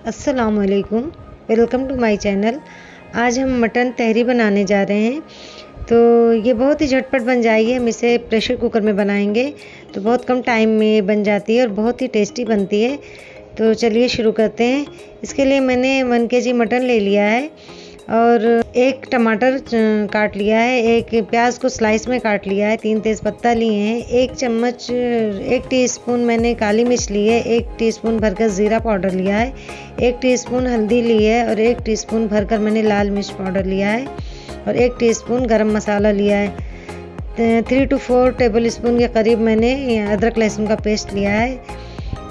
अस्सलामुअलैकुम, welcome to my channel. आज हम मटन तहरी बनाने जा रहे हैं। तो ये बहुत ही झटपट बन जाएगी। हम इसे प्रेशर कुकर में बनाएंगे तो बहुत कम टाइम में बन जाती है और बहुत ही टेस्टी बनती है। तो चलिए शुरू करते हैं। इसके लिए मैंने 1 kg मटन ले लिया है और 1 टमाटर काट लिया है, 1 प्याज को स्लाइस में काट लिया है, 3 तेज़पत्ता लिए हैं, 1 टीस्पून मैंने काली मिर्च ली है, 1 टीस्पून भरकर ज़ीरा पाउडर लिया है, 1 टीस्पून हल्दी ली है और 1 टीस्पून भरकर मैंने लाल मिर्च पाउडर लिया है और 1 टीस्पून गरम मसाला लिया है। 3 to 4 टेबल स्पून के करीब मैंने अदरक लहसुन का पेस्ट लिया है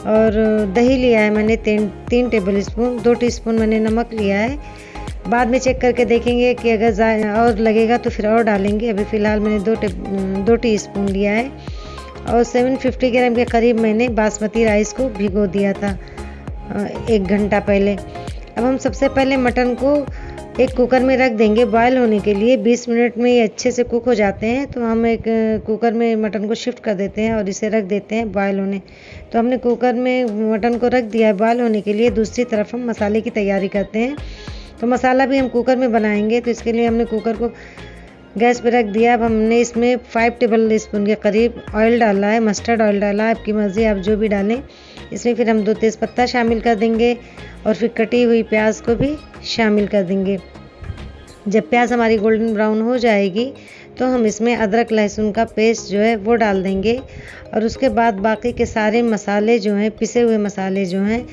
और दही लिया है मैंने 3 टेबल स्पून। 2 टीस्पून मैंने नमक लिया है। बाद में चेक करके देखेंगे कि अगर और लगेगा तो फिर और डालेंगे। अभी फ़िलहाल मैंने 2 टीस्पून लिया है और 750 ग्राम के करीब मैंने बासमती राइस को भिगो दिया था 1 घंटा पहले। अब हम सबसे पहले मटन को एक कुकर में रख देंगे बॉयल होने के लिए। 20 मिनट में ये अच्छे से कुक हो जाते हैं। तो हम एक कुकर में मटन को शिफ्ट कर देते हैं और इसे रख देते हैं बॉयल होने। तो हमने कुकर में मटन को रख दिया है बॉयल होने के लिए। दूसरी तरफ हम मसाले की तैयारी करते हैं। तो मसाला भी हम कुकर में बनाएंगे, तो इसके लिए हमने कुकर को गैस पर रख दिया। अब हमने इसमें 5 टेबल स्पून के करीब ऑयल डाला है, मस्टर्ड ऑयल डाला है, आपकी मर्ज़ी, आप जो भी डालें। इसमें फिर हम 2 तेज़पत्ता शामिल कर देंगे और फिर कटी हुई प्याज को भी शामिल कर देंगे। जब प्याज हमारी गोल्डन ब्राउन हो जाएगी तो हम इसमें अदरक लहसुन का पेस्ट जो है वो डाल देंगे और उसके बाद बाकी के सारे मसाले जो हैं, पिसे हुए मसाले जो हैं,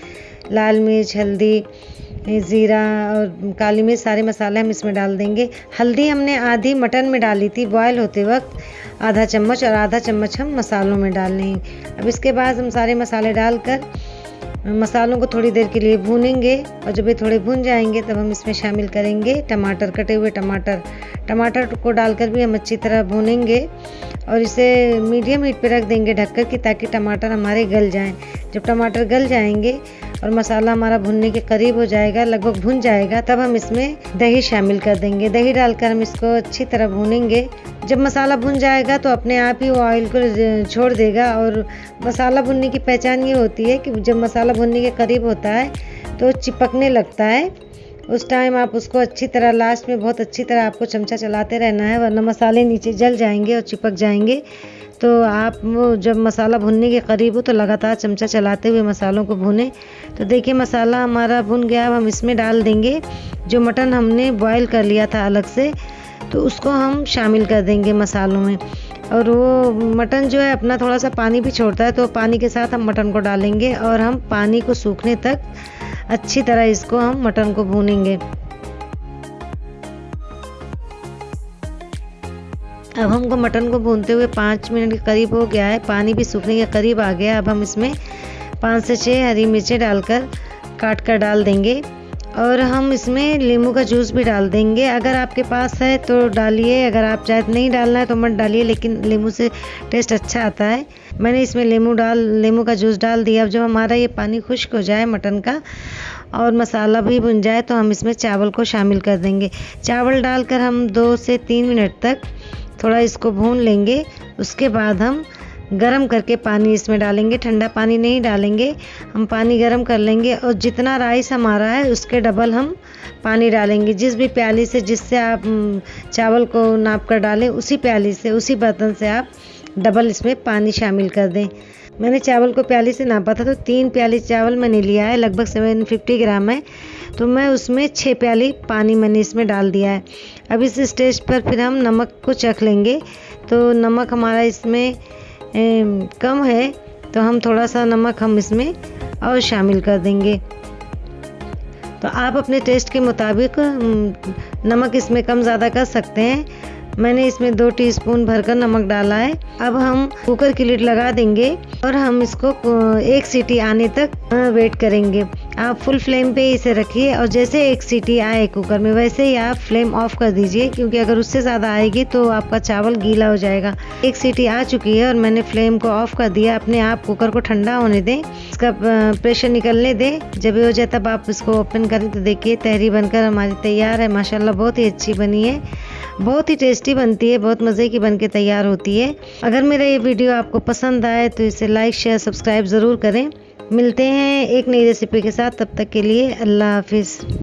लाल मिर्च, हल्दी, ज़ीरा और काली मिर्च, सारे मसाले हम इसमें डाल देंगे। हल्दी हमने आधी मटन में डाली थी बॉयल होते वक्त, आधा चम्मच, और आधा चम्मच हम मसालों में डाल लेंगे। अब इसके बाद हम सारे मसाले डालकर मसालों को थोड़ी देर के लिए भूनेंगे और जब ये थोड़े भून जाएंगे तब हम इसमें शामिल करेंगे टमाटर, कटे हुए टमाटर को डालकर भी हम अच्छी तरह भूनेंगे और इसे मीडियम हीट पे रख देंगे ढककर कि ताकि टमाटर हमारे गल जाएं। जब टमाटर गल जाएंगे और मसाला हमारा भुनने के करीब हो जाएगा, लगभग भुन जाएगा, तब हम इसमें दही शामिल कर देंगे। दही डालकर हम इसको अच्छी तरह भूनेंगे। जब मसाला भुन जाएगा तो अपने आप ही वो ऑयल को छोड़ देगा। और मसाला भुनने की पहचान ये होती है कि जब मसाला भुनने के करीब होता है तो चिपकने लगता है। उस टाइम आप उसको अच्छी तरह, लास्ट में बहुत अच्छी तरह आपको चमचा चलाते रहना है, वरना मसाले नीचे जल जाएंगे और चिपक जाएंगे। तो आप वो जब मसाला भुनने के करीब हो तो लगातार चमचा चलाते हुए मसालों को भुनें। तो देखिए मसाला हमारा भुन गया। अब हम इसमें डाल देंगे जो मटन हमने बॉयल कर लिया था अलग से, तो उसको हम शामिल कर देंगे मसालों में। और वो मटन जो है अपना थोड़ा सा पानी भी छोड़ता है, तो पानी के साथ हम मटन को डालेंगे और हम पानी को सूखने तक अच्छी तरह इसको हम मटन को भूनेंगे। अब हमको मटन को भूनते हुए 5 मिनट के करीब हो गया है, पानी भी सूखने के करीब आ गया। अब हम इसमें 5 से 6 हरी मिर्चें डालकर काट कर डाल देंगे और हम इसमें नींबू का जूस भी डाल देंगे। अगर आपके पास है तो डालिए, अगर आप चाहे नहीं डालना है तो मत डालिए, लेकिन नींबू से टेस्ट अच्छा आता है। मैंने इसमें नींबू का जूस डाल दिया। अब जब हमारा ये पानी खुश्क हो जाए मटन का और मसाला भी भुन जाए तो हम इसमें चावल को शामिल कर देंगे। चावल डालकर हम 2 से 3 मिनट तक थोड़ा इसको भून लेंगे। उसके बाद हम गरम करके पानी इसमें डालेंगे, ठंडा पानी नहीं डालेंगे। हम पानी गरम कर लेंगे और जितना राइस हमारा है उसके डबल हम पानी डालेंगे। जिस भी प्याली से, जिससे आप चावल को नाप कर डालें, उसी प्याली से, उसी बर्तन से आप डबल इसमें पानी शामिल कर दें। मैंने चावल को प्याली से नापा था तो 3 प्याली चावल मैंने लिया है, लगभग 750 ग्राम है, तो मैं उसमें 6 प्याली पानी मैंने इसमें डाल दिया है। अब इस स्टेज पर फिर हम नमक को चख लेंगे। तो नमक हमारा इसमें कम है तो हम थोड़ा सा नमक हम इसमें और शामिल कर देंगे। तो आप अपने टेस्ट के मुताबिक नमक इसमें कम ज़्यादा कर सकते हैं। मैंने इसमें 2 टीस्पून भरकर नमक डाला है। अब हम कुकर की लिड लगा देंगे और हम इसको 1 सीटी आने तक वेट करेंगे। आप फुल फ्लेम पे इसे रखिए और जैसे 1 सीटी आए कुकर में वैसे ही आप फ्लेम ऑफ कर दीजिए, क्योंकि अगर उससे ज़्यादा आएगी तो आपका चावल गीला हो जाएगा। 1 सीटी आ चुकी है और मैंने फ्लेम को ऑफ कर दिया। अपने आप कुकर को ठंडा होने दें, इसका प्रेशर निकलने दें। जब ये हो जाए तब आप इसको ओपन करें तो देखिए तहरी बनकर हमारी तैयार है। माशाल्लाह बहुत ही अच्छी बनी है, बहुत ही टेस्टी बनती है, बहुत मज़े की बनके तैयार होती है। अगर मेरा ये वीडियो आपको पसंद आए तो इसे लाइक, शेयर, सब्सक्राइब ज़रूर करें। मिलते हैं एक नई रेसिपी के साथ, तब तक के लिए अल्लाह हाफिज़।